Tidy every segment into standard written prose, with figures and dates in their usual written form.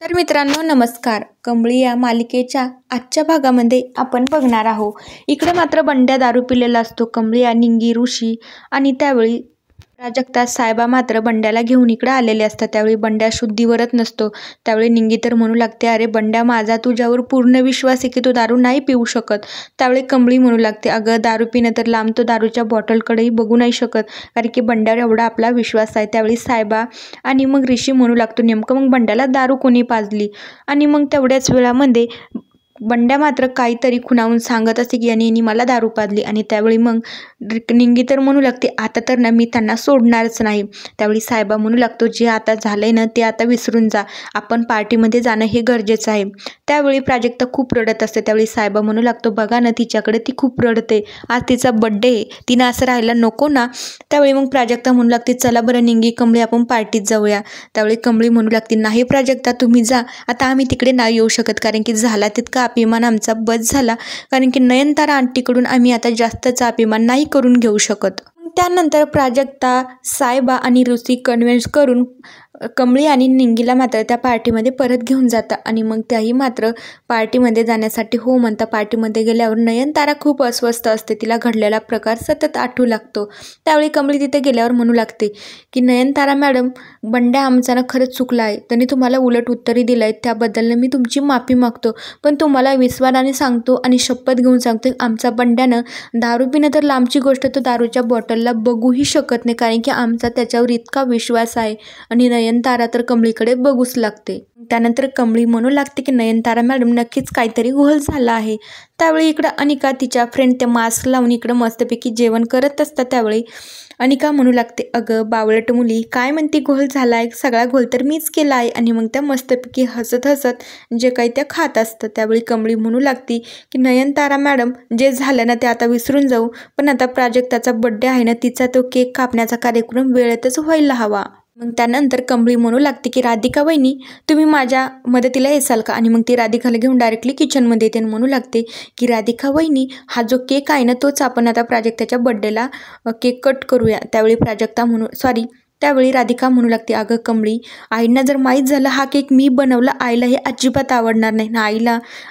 तर मित्रांनो नमस्कार. कमळी या मालिकेच्या आजच्या भागामध्ये आपण बघणार आहोत. इकडे मात्र बंड्या दारू पिलेला असतो. कमळी आणि निंगी, ऋषी आणि त्यावेळी प्राजक्ता साहेबा मात्र बंड्याला घेऊन इकडे आलेले असतात. त्यावेळी बंड्या शुद्धीवरच नसतो. त्यावेळी निंगी तर म्हणू लागते, अरे बंड्या, माझा तुझ्यावर पूर्ण विश्वास आहे की तू दारू नाही पिऊ शकत. त्यावेळी कमळी म्हणू लागते, अगं दारू पिणं तर लांब, तो दारूच्या बॉटलकडेही बघू नाही शकत, कारण की बंड्यावर एवढा आपला विश्वास आहे. त्यावेळी साहेबा आणि मग ऋषी म्हणू लागतो, नेमकं मग बंड्याला दारू कोणी पाजली. आणि मग तेवढ्याच वेळामध्ये बंड्या मात्र काहीतरी खुणावून सांगत असते की यांनी मला दारू पाजली. आणि त्यावेळी मग निंगी तर म्हणू लागते, आता तर ना मी त्यांना सोडणारच नाही. त्यावेळी साहेबा म्हणू लागतो, जे आता झालंय ना ते आता विसरून जा, आपण पार्टीमध्ये जाणं हे गरजेचं आहे. त्यावेळी प्राजक्ता खूप रडत असते. त्यावेळी साहेबा म्हणू लागतो, बघा ना तिच्याकडे, ती खूप रडते, आज तिचा बड्डे आहे, तिनं असं राहायला नको ना. त्यावेळी मग प्राजक्ता म्हणू लागते, चला बरं निंगी, कमळी, आपण पार्टीत जाऊया. त्यावेळी कमळी म्हणू लागते, नाही प्राजक्ता, तुम्ही जा, आता आम्ही तिकडे नाही येऊ शकत, कारण की झाला तितका अभिमान आमचा बस झाला, कारण की नयनतारा आंटीकडून आम्ही आता जास्तचा अभिमान नाही करून घेऊ शकत. त्यानंतर प्राजक्ता, साहेबा आणि ऋषी कन्व्हिन्स करून कमळी आणि निंगीला मात्र त्या पार्टीमध्ये परत घेऊन जातात. आणि मग त्याही मात्र पार्टीमध्ये जाण्यासाठी हो म्हणता. पार्टीमध्ये गेल्यावर नयनतारा खूप अस्वस्थ असते. तिला घडलेला प्रकार सतत आठवू लागतो. त्यावेळी कमळी तिथे गेल्यावर म्हणू लागते की नयनतारा मॅडम, बंड्या आमचा खरंच चुकला आहे, त्यांनी तुम्हाला उलट उत्तरे दिलं आहे, त्याबद्दल मी तुमची माफी मागतो. पण तुम्हाला विश्वासाने सांगतो आणि शपथ घेऊन सांगतो, आमचा बंड्यानं दारू पिणं तर लांबची गोष्ट, तो दारूच्या बॉटलला बघूही शकत नाही, कारण की आमचा त्याच्यावर इतका विश्वास आहे. आणि नयनतारा तर कमळीकडे बघूच लागते. त्यानंतर कमळी म्हणू लागते की नयनतारा मॅडम, नक्कीच काहीतरी घोळ झाला आहे. त्यावेळी इकडं अनिका तिच्या फ्रेंड ते मास्क लावून इकडं मस्तपैकी जेवण करत असतात. त्यावेळी अनिका म्हणू लागते, अगं बावळट मुली, काय म्हणते घोळ झाला आहे, सगळा घोळ तर मीच केला आहे. आणि मग त्या मस्तपैकी हसत हसत जे काही त्या खात असतात. त्यावेळी कमळी म्हणू लागते की नयनतारा मॅडम, जे झालं ना ते आता विसरून जाऊ, पण आता प्राजक्ताचा बड्डे आहे ना, तिचा तो केक कापण्याचा कार्यक्रम वेळेतच व्हायला हवा. मग त्यानंतर कमळी म्हणू लागते की राधिका वहिनी, तुम्ही माझ्या मदतीला येसाल का. आणि मग ती राधिकाला घेऊन डायरेक्टली किचनमध्ये येते आणि म्हणू लागते की राधिका वहिनी, हा जो केक आहे ना तोच आपण आता प्राजक्ताच्या बड्डेला केक कट करूया. त्यावेळी राधिका म्हणू लागते, अगं कमळी, आईंना जर माहीत झालं हा केक मी बनवला, आईला हे अजिबात आवडणार नाही ना.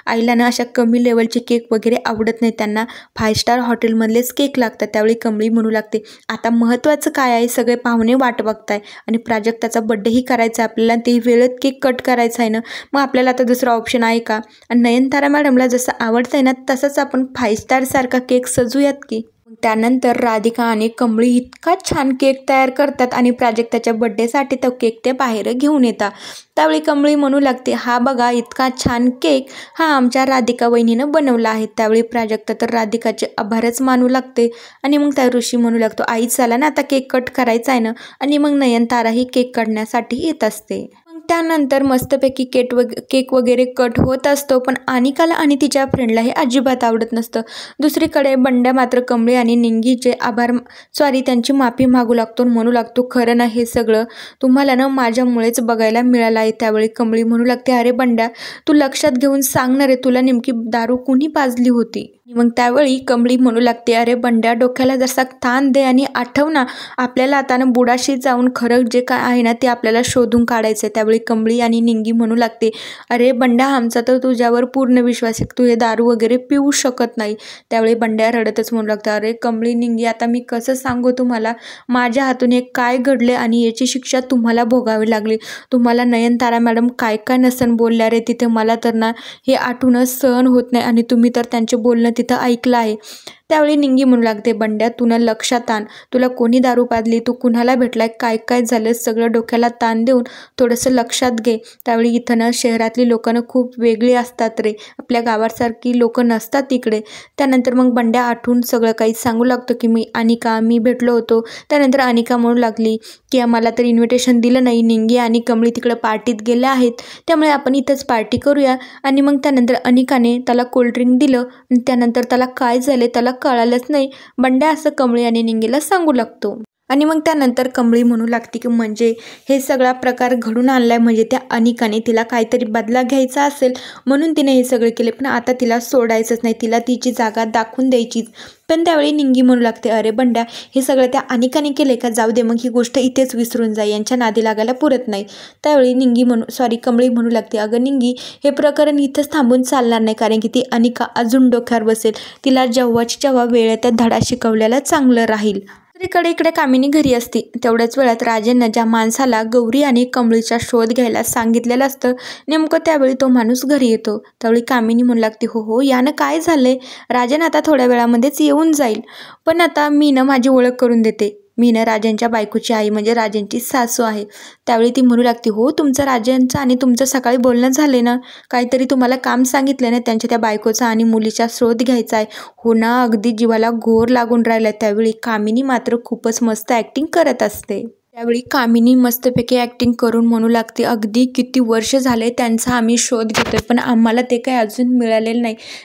आईला ना अशा कमी लेवलचे केक वगैरे आवडत नाही, त्यांना 5 स्टार हॉटेलमधलेच केक लागतात. त्यावेळी कमळी म्हणू लागते, आता महत्त्वाचं काय आहे, सगळे पाहुणे वाट बघताय आणि प्राजक्ताचा बड्डेही करायचा आपल्याला, ते वेळेत केक कट करायचा आहे ना, मग आपल्याला आता दुसरा ऑप्शन आहे का. आणि नयनतारा मॅडमला जसं आवडतं आहे ना तसंच आपण 5 स्टार सारखा केक सजूयात की. त्यानंतर राधिका आणि कमळी इतका छान केक तयार करतात आणि प्राजक्ताच्या बड्डेसाठी तो केक ते बाहेर घेऊन येतात. त्यावेळी कमळी म्हणू लागते, हा बघा इतका छान केक हा आमच्या राधिका वहिनीनं बनवला आहे. त्यावेळी प्राजक्ता तर राधिकाचे आभारच मानू लागते. आणि मग त्या ऋषी म्हणू लागतो, आई चला ना आता केक कट करायचा आहे ना. आणि मग नयनताराही केक काढण्यासाठी येत असते. त्यानंतर मस्तपैकी केक वगैरे कट होत असतो. पण अनिकाला आणि तिच्या फ्रेंडला हे अजिबात आवडत नसतं. दुसरीकडे बंड्या मात्र कमळी आणि निंगीचे त्यांची माफी मागू लागतो. म्हणू लागतो, खरं ना हे सगळं तुम्हाला ना माझ्यामुळेच बघायला मिळालं आहे. त्यावेळी कमळी म्हणू लागते, अरे बंड्या, तू लक्षात घेऊन सांगणार आहे, तुला नेमकी दारू कोणी पाजली होती. मग त्यावेळी कमळी म्हणू लागते, अरे बंड्या, डोक्याला जसा ताण दे आणि आठव ना, आपल्याला आता ना बुडाशी जाऊन खरं जे काय आहे ना ते आपल्याला शोधून काढायचं आहे. त्यावेळी कमळी आणि निंगी म्हणू लागते, अरे बंड्या, आमचा तर तुझ्यावर पूर्ण विश्वास आहे, तू हे दारू वगैरे पिऊ शकत नाही. त्यावेळी बंड्या रडतच म्हणू लागतं, अरे कमळी, निंगी, आता मी कसं सांगू तुम्हाला, माझ्या हातून एक काय घडले आणि याची शिक्षा तुम्हाला भोगावी लागली. तुम्हाला नयनतारा मॅडम काय काय नसन बोलल्या रे तिथे, मला तर ना हे आठवणच सहन होत नाही. आणि तुम्ही तर त्यांचे बोलणं तिथं ऐकलं आहे. त्यावेळी निंगी म्हणू लागते, बंड्या, तू ना लक्षात आण, तुला कोणी दारू पाजली, तू कुणाला भेटलाय, काय काय झालं, सगळं डोक्याला ताण देऊन थोडंसं लक्षात घे. त्यावेळी इथं ना शहरातली लोकांना खूप वेगळी असतात रे, आपल्या गावासारखी लोकं नसतात तिकडे. त्यानंतर मग बंड्या आठवून सगळं काही सांगू लागतो की मी भेटलो होतो. त्यानंतर अनिका म्हणू लागली की आम्हाला तर इन्व्हिटेशन दिलं नाही, निंगी आणि कमळी तिकडं पार्टीत गेल्या आहेत, त्यामुळे आपण इथंच पार्टी करूया. आणि मग त्यानंतर अनिकाने त्याला कोल्ड्रिंक दिलं आणि त्यानंतर त्याला काय झाले त्याला कळालंच नाही. बंड्या असं कमळी आणि निंगीला सांगू लागतो. आणि मग त्यानंतर कमळी म्हणू लागते की म्हणजे हे सगळा प्रकार घडून आणलाय म्हणजे त्या अनिकाने तिला काहीतरी बदला घ्यायचा असेल म्हणून तिने हे सगळे केले, पण आता तिला सोडायचंच नाही, तिला तिची जागा दाखवून द्यायचीच. पण त्यावेळी निंगी म्हणू लागते, अरे बंड्या हे सगळं त्या अनिकाने केले का, जाऊ दे मग ही गोष्ट इथेच विसरून जाई, यांच्या नादी लागायला पुरत नाही. त्यावेळी कमळी म्हणू लागते, अगं निंगी हे प्रकरण इथंच थांबून चालणार नाही, कारण की ती अनिका अजून डोक्यावर बसेल, तिला जेव्हा वेळ त्या धडा शिकवल्याला चांगलं राहील. इकडे कामिनी घरी असते. तेवढ्याच वेळात राजेंना ज्या माणसाला गौरी आणि कमळीचा शोध घ्यायला सांगितलेलं असतं नेमकं त्यावेळी तो माणूस घरी येतो. त्यावेळी कामिनी म्हणू लागते, हो यानं काय झालंय, राजन आता थोड्या वेळामध्येच येऊन जाईल, पण आता मी माझी ओळख करून देते, मी राजांच्या बायकोची आई म्हणजे राजांची सासू आहे. त्यावेळी ती म्हणू लागते, हो तुमचं राजांचं आणि तुमचं सकाळी बोलणं झाले ना, काहीतरी तुम्हाला काम सांगितलं ना त्यांच्या त्या बायकोचा आणि मुलीचा शोध घ्यायचा आहे. हो ना, अगदी जीवाला घोर लागून राहिला. त्यावेळी कामिनी मात्र खूपच मस्त ॲक्टिंग करत असते. त्यावेळी कामिनी मस्तपैकी ॲक्टिंग करून म्हणू लागते, अगदी किती वर्ष झाले त्यांचा आम्ही शोध घेतोय पण आम्हाला ते काही अजून मिळालेलं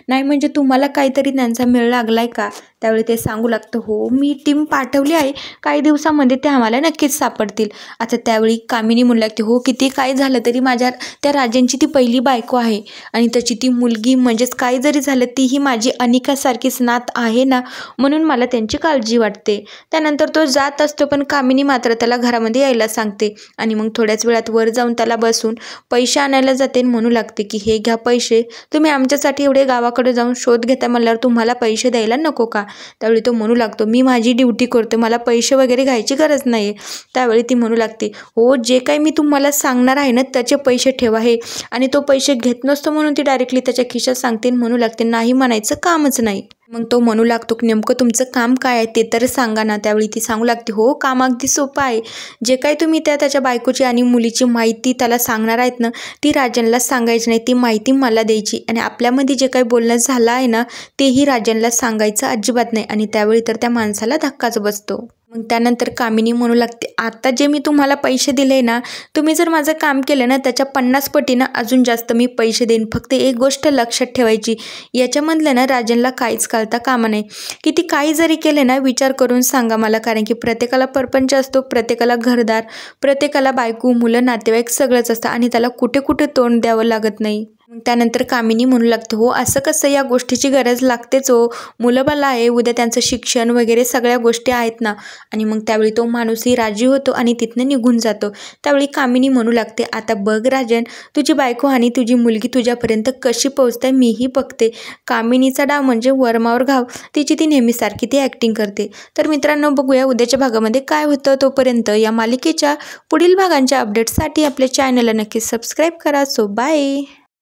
नाही म्हणजे तुम्हाला काहीतरी त्यांचा मेळ लागलाय का. त्यावेळी ते सांगू लागतं, हो मी टीम पाठवली आहे, काही दिवसामध्ये ते आम्हाला नक्कीच सापडतील. आता त्यावेळी कामिनी म्हणू लागते, हो किती काय झालं तरी माझ्या त्या राजांची ती पहिली बायको आहे आणि त्याची ती मुलगी म्हणजेच काही जरी झालं तीही माझी अनिकासारखीच नात आहे ना, म्हणून मला त्यांची काळजी वाटते. त्यानंतर तो जात असतो पण कामिनी मात्र त्याला घरामध्ये यायला सांगते आणि मग थोड्याच वेळात वर जाऊन त्याला बसून पैसे आणायला जाते. म्हणू लागते की हे घ्या पैसे, तुम्ही आमच्यासाठी एवढे गावाकडे जाऊन शोध घेता म्हणल्यावर तुम्हाला पैसे द्यायला नको का. त्यावेळी तो म्हणू लागतो, मी माझी ड्युटी करतो, मला पैसे वगैरे घ्यायची गरज नाही. त्यावेळी ती म्हणू लागते, हो जे काही मी तुम्हाला सांगणार आहे ना त्याचे पैसे ठेवा हे, आणि तो पैसे घेत नसतो म्हणून ती डायरेक्टली त्याच्या खिशात सांगते. म्हणू लागते, नाही म्हणायचं कामच नाही. मग तो म्हणू लागतो की नेमकं तुमचं काम काय आहे ते तर सांगा ना. त्यावेळी ती सांगू लागते, हो काम अगदी सोपं आहे, जे काही तुम्ही त्याच्या बायकोची आणि मुलीची माहिती त्याला सांगणार आहेत ना ती राजनला सांगायची नाही, ती माहिती मला द्यायची आणि आपल्यामध्ये जे काही बोलणं झालं आहे ना तेही राजनला सांगायचं अजिबात नाही. आणि त्यावेळी तर त्या माणसाला धक्काच बसतो. मग त्यानंतर कामिनी म्हणू लागते, आता जे मी तुम्हाला पैसे दिले ना, तुम्ही जर माझं काम केलं ना त्याच्या 50 पटीनं अजून जास्त मी पैसे देईन. फक्त एक गोष्ट लक्षात ठेवायची, याच्यामधलं ना राजनला काहीच कळता कामा नाही. किती काही जरी केले ना विचार करून सांगा मला, कारण की प्रत्येकाला परपंच असतो, प्रत्येकाला घरदार, प्रत्येकाला बायको मुलं नातेवाईक सगळंच असतं आणि त्याला कुठे कुठे तोंड द्यावं लागत नाही. मग त्यानंतर कामिनी म्हणू लागते, हो असं कसं, या गोष्टीची गरज लागतेच हो, मुलं बाला आहे, उद्या त्यांचं शिक्षण वगैरे सगळ्या गोष्टी आहेत ना. आणि मग त्यावेळी तो माणूसही राजी होतो आणि तिथनं निघून जातो. त्यावेळी कामिनी म्हणू लागते, आता बघ राजन, तुझी बायको आणि तुझी मुलगी तुझ्यापर्यंत कशी पोहोचते मीही बघते. कामिनीचा डाव म्हणजे वरमावर घाव, तिची ती नेहमीसारखी ती ॲक्टिंग करते. तर मित्रांनो बघूया उद्याच्या भागामध्ये काय होतं. तोपर्यंत या मालिकेच्या पुढील भागांच्या अपडेट्ससाठी आपल्या चॅनलला नक्की सबस्क्राईब करा. So bye.